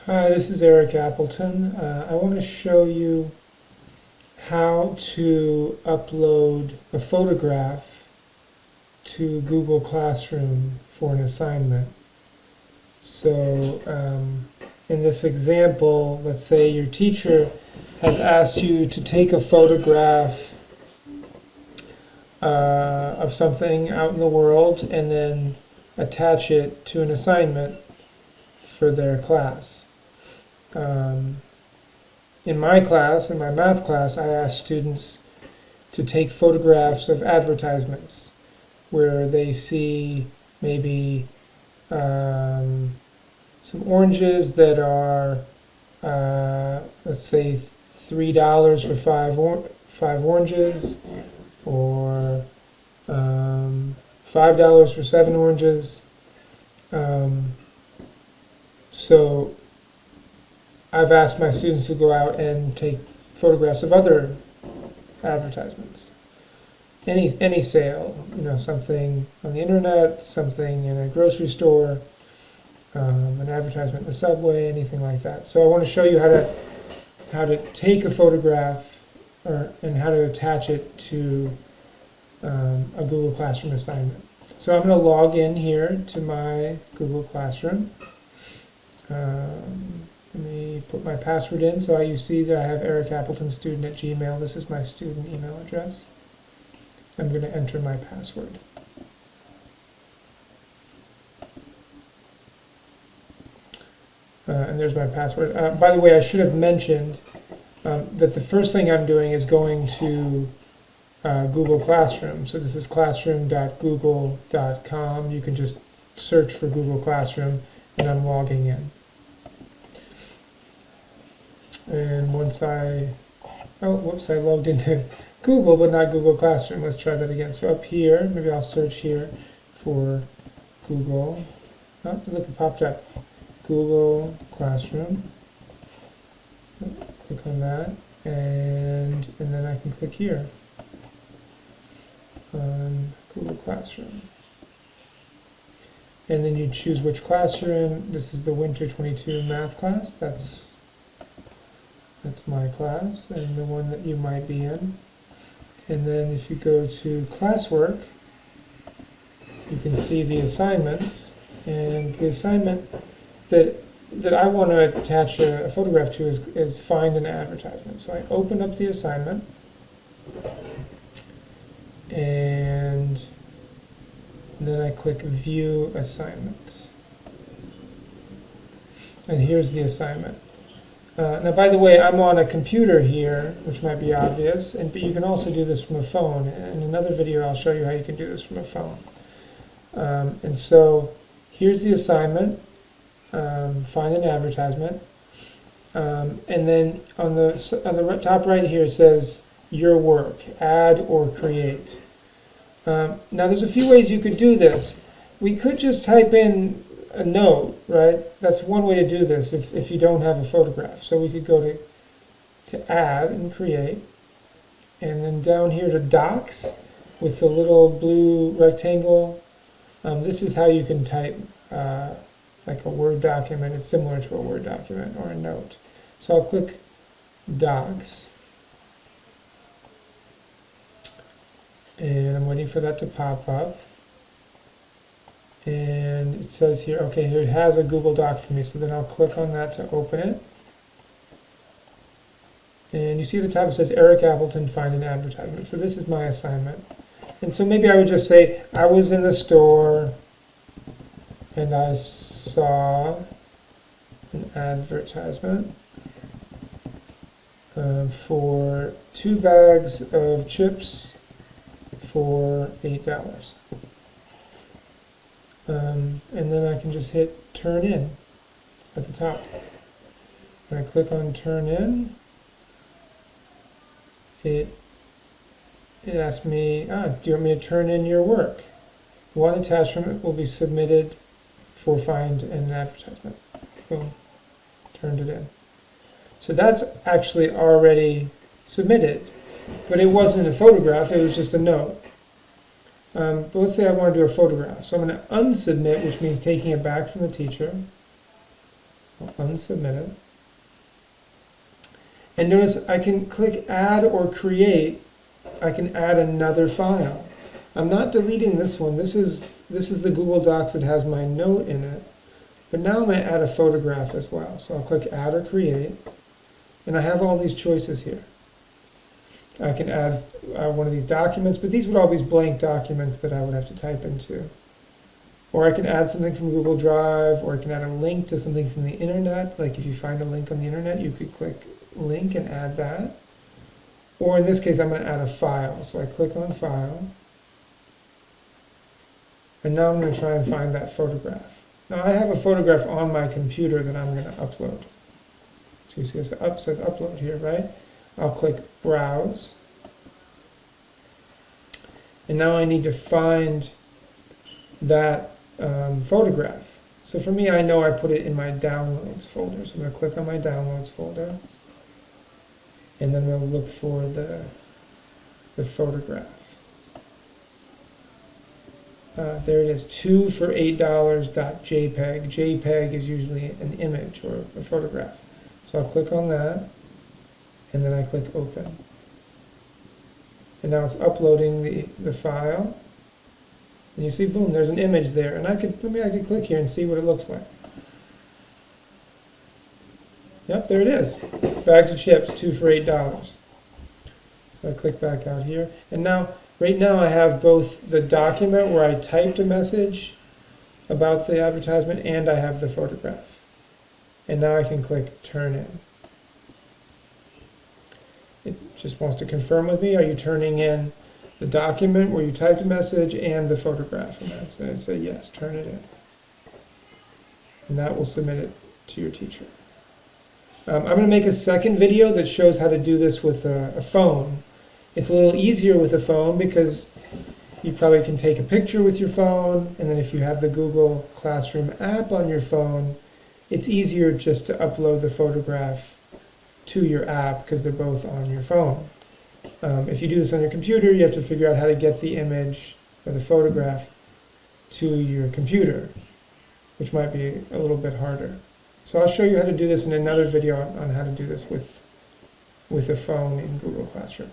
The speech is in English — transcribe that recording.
Hi, this is Eric Appleton. I want to show you how to upload a photograph to Google Classroom for an assignment. So in this example, let's say your teacher has asked you to take a photograph of something out in the world and then attach it to an assignment for their class. In my class, in my math class, I asked students to take photographs of advertisements where they see maybe some oranges that are, let's say, $3 for five oranges, or $5 for 7 oranges. So I've asked my students to go out and take photographs of other advertisements. Any sale, something on the internet, something in a grocery store, an advertisement in the subway, anything like that. So I want to show you how to take a photograph and how to attach it to a Google Classroom assignment. So I'm going to log in here to my Google Classroom. Let me put my password in. So you see that I have ericappletonstudent@gmail. This is my student email address. I'm going to enter my password. And there's my password. By the way, I should have mentioned that the first thing I'm doing is going to Google Classroom. So this is classroom.google.com. You can just search for Google Classroom, and I'm logging in. And once I logged into Google, but not Google Classroom. Let's try that again. So up here, maybe I'll search here for Google. Oh, look, it popped up. Google Classroom. Click on that, and then I can click here on Google Classroom. And then you choose which class you're in. This is the Winter 22 math class. That's my class, and the one that you might be in. And then if you go to classwork, you can see the assignments. And the assignment that I want to attach a photograph to is find an advertisement. So I open up the assignment, and then I click View Assignment. And here's the assignment. Now, by the way, I'm on a computer here, which might be obvious, but you can also do this from a phone. In another video, I'll show you how you can do this from a phone. And so here's the assignment. Find an advertisement. And then on the top right here, it says your work, add or create. Now, there's a few ways you could do this. We could just type in a note, right? That's one way to do this if you don't have a photograph. So we could go to add and create, and then down here to docs with the little blue rectangle. This is how you can type like a Word document. It's similar to a Word document or a note. So I'll click docs, and I'm waiting for that to pop up. And it says here, okay, here it has a Google Doc for me, so then I'll click on that to open it. And you see at the top it says Eric Appleton, find an advertisement. So this is my assignment. And so maybe I would just say, I was in the store and I saw an advertisement for 2 bags of chips for $8. And then I can just hit turn in at the top. When I click on turn in, it asks me, do you want me to turn in your work? One attachment will be submitted for find an advertisement. Boom, turned it in. So that's actually already submitted, but it wasn't a photograph, it was just a note. But let's say I want to do a photograph. So I'm going to unsubmit, which means taking it back from the teacher. I'll unsubmit it. And notice I can click add or create. I can add another file. I'm not deleting this one. This is the Google Docs that has my note in it. But now I'm going to add a photograph as well. So I'll click add or create. And I have all these choices here. I can add one of these documents, but these would all be blank documents that I would have to type into. Or I can add something from Google Drive, or I can add a link to something from the internet. Like if you find a link on the internet, you could click link and add that. Or in this case, I'm going to add a file. So I click on file. And now I'm going to try and find that photograph. Now I have a photograph on my computer that I'm going to upload. So you see it says upload here, right? I'll click browse. And now I need to find that photograph. So for me, I know I put it in my downloads folder. So I'm going to click on my downloads folder. And then we'll look for the photograph. There it is, 2 for $8.jpg. JPEG is usually an image or a photograph. So I'll click on that, and then I click open. And now it's uploading the file. And you see, boom, there's an image there. And I could click here and see what it looks like. Yep, there it is. Bags of chips, 2 for $8. So I click back out here. And now, right now I have both the document where I typed a message about the advertisement and I have the photograph. And now I can click turn in. It just wants to confirm with me, are you turning in the document where you typed a message and the photograph? And I'd say yes, turn it in. And that will submit it to your teacher. I'm going to make a second video that shows how to do this with a phone. It's a little easier with a phone because you probably can take a picture with your phone, and then if you have the Google Classroom app on your phone, it's easier just to upload the photograph to your app because they're both on your phone. If you do this on your computer, you have to figure out how to get the image or the photograph to your computer, which might be a little bit harder. So I'll show you how to do this in another video on how to do this with a phone in Google Classroom.